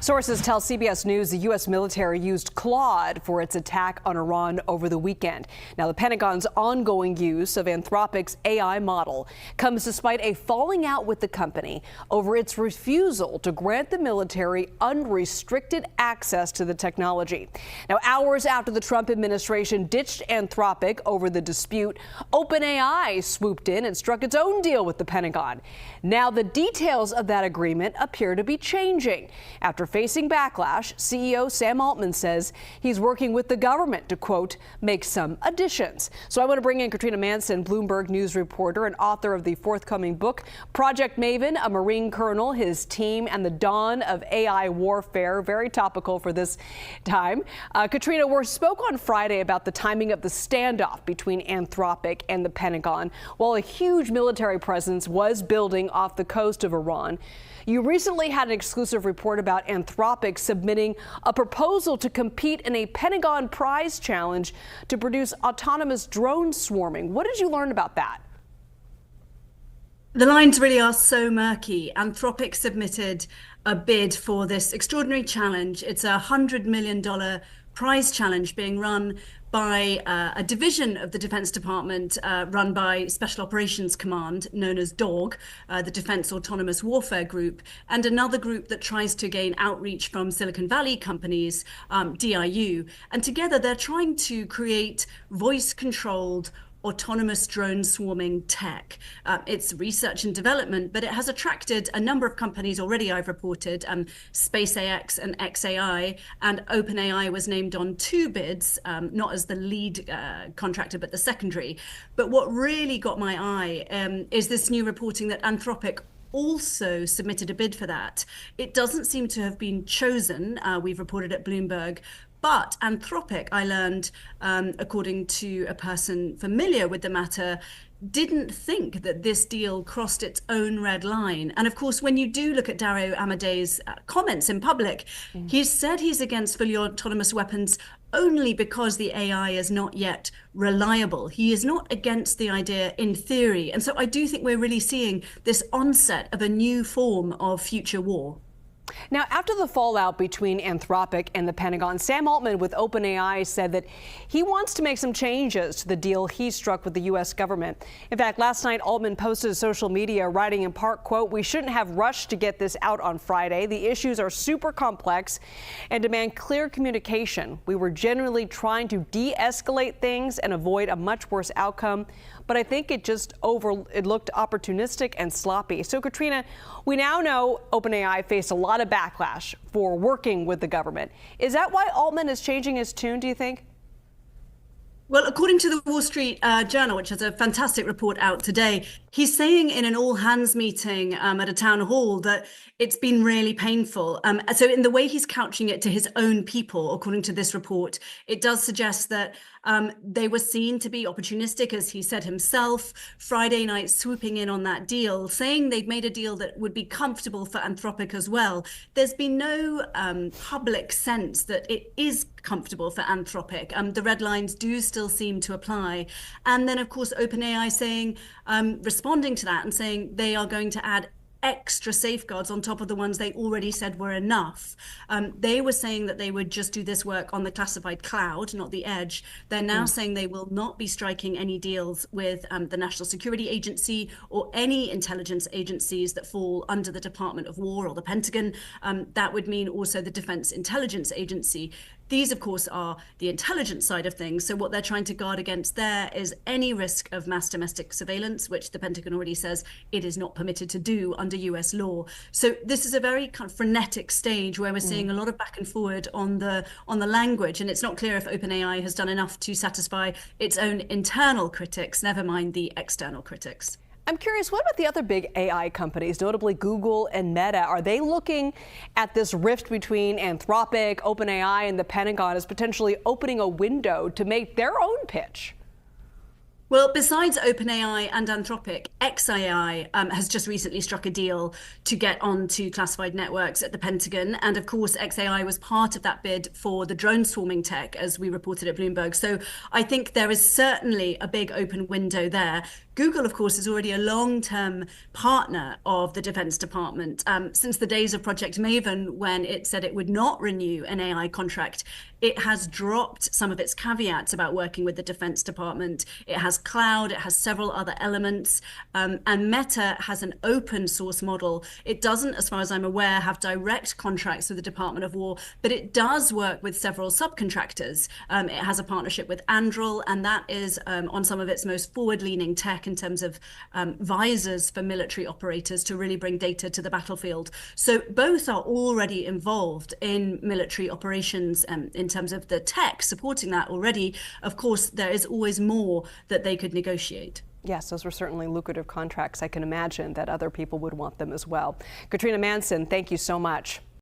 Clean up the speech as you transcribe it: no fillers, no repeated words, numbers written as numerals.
Sources tell CBS News the U.S. military used Claude for its attack on Iran over the weekend. Now, the Pentagon's ongoing use of Anthropic's AI model comes despite a falling out with the company over its refusal to grant the military unrestricted access to the technology. Now, hours after the Trump administration ditched Anthropic over the dispute, OpenAI swooped in and struck its own deal with the Pentagon. Now, the details of that agreement appear to be changing. After facing backlash, CEO Sam Altman says he's working with the government to, quote, make some additions. So I want to bring in Katrina Manson, Bloomberg News reporter and author of the forthcoming book, Project Maven, a Marine colonel, his team, and the dawn of AI warfare. Very topical for this time. Katrina, we spoke on Friday about the timing of the standoff between Anthropic and the Pentagon, while a huge military presence was building off the coast of Iran. You recently had an exclusive report about Anthropic submitting a proposal to compete in a Pentagon prize challenge to produce autonomous drone swarming. What did you learn about that? The lines really are so murky. Anthropic submitted a bid for this extraordinary challenge. It's a $100 million prize challenge being run by a division of the Defense Department run by Special Operations Command, known as DAWG, the Defense Autonomous Warfare Group, and another group that tries to gain outreach from Silicon Valley companies, DIU. And together they're trying to create voice-controlled autonomous drone swarming tech. It's research and development, but it has attracted a number of companies already, I've reported, SpaceX and xAI, and OpenAI was named on 2 bids, not as the lead contractor, but the secondary. But what really got my eye is this new reporting that Anthropic also submitted a bid for that. It doesn't seem to have been chosen, we've reported at Bloomberg, but Anthropic, I learned, according to a person familiar with the matter, didn't think that this deal crossed its own red line. And of course, when you do look at Dario Amadei's comments in public, he's said he's against fully autonomous weapons only because the AI is not yet reliable. He is not against the idea in theory. And so I do think we're really seeing this onset of a new form of future war. Now, after the fallout between Anthropic and the Pentagon, Sam Altman with OpenAI said that he wants to make some changes to the deal he struck with the U.S. government. In fact, last night, Altman posted to social media, writing in part, quote, "We shouldn't have rushed to get this out on Friday. The issues are super complex and demand clear communication. We were genuinely trying to de-escalate things and avoid a much worse outcome. But I think it looked opportunistic and sloppy." So, Katrina, we now know OpenAI faced a lot of backlash for working with the government. Is that why Altman is changing his tune, do you think? Well, according to the Wall Street Journal, which has a fantastic report out today, he's saying in an all-hands meeting at a town hall that it's been really painful. So in the way he's couching it to his own people, according to this report, it does suggest that they were seen to be opportunistic, as he said himself, Friday night swooping in on that deal, saying they'd made a deal that would be comfortable for Anthropic as well. There's been no public sense that it is comfortable for Anthropic. The red lines do still seem to apply. And then, of course, OpenAI saying, responding to that and saying they are going to add extra safeguards on top of the ones they already said were enough. They were saying that they would just do this work on the classified cloud, not the edge. They're now saying they will not be striking any deals with the National Security Agency or any intelligence agencies that fall under the Department of War or the Pentagon. That would mean also the Defense Intelligence Agency. These, of course, are the intelligence side of things. So what they're trying to guard against there is any risk of mass domestic surveillance, which the Pentagon already says it is not permitted to do under US law. So this is a very kind of frenetic stage where we're seeing a lot of back and forward on the language. And it's not clear if OpenAI has done enough to satisfy its own internal critics, never mind the external critics. I'm curious, what about the other big AI companies, notably Google and Meta? Are they looking at this rift between Anthropic, OpenAI, and the Pentagon as potentially opening a window to make their own pitch? Well, besides OpenAI and Anthropic, xAI has just recently struck a deal to get onto classified networks at the Pentagon. And of course, xAI was part of that bid for the drone swarming tech, as we reported at Bloomberg. So I think there is certainly a big open window there. Google, of course, is already a long-term partner of the Defense Department. Since the days of Project Maven, when it said it would not renew an AI contract, it has dropped some of its caveats about working with the Defense Department. It has cloud, it has several other elements, and Meta has an open source model. It doesn't, as far as I'm aware, have direct contracts with the Department of War, but it does work with several subcontractors. It has a partnership with Anduril, and that is on some of its most forward-leaning tech in terms of visors for military operators to really bring data to the battlefield. So both are already involved in military operations in terms of the tech supporting that already. Of course, there is always more that they could negotiate. Yes, those were certainly lucrative contracts. I can imagine that other people would want them as well. Katrina Manson, thank you so much.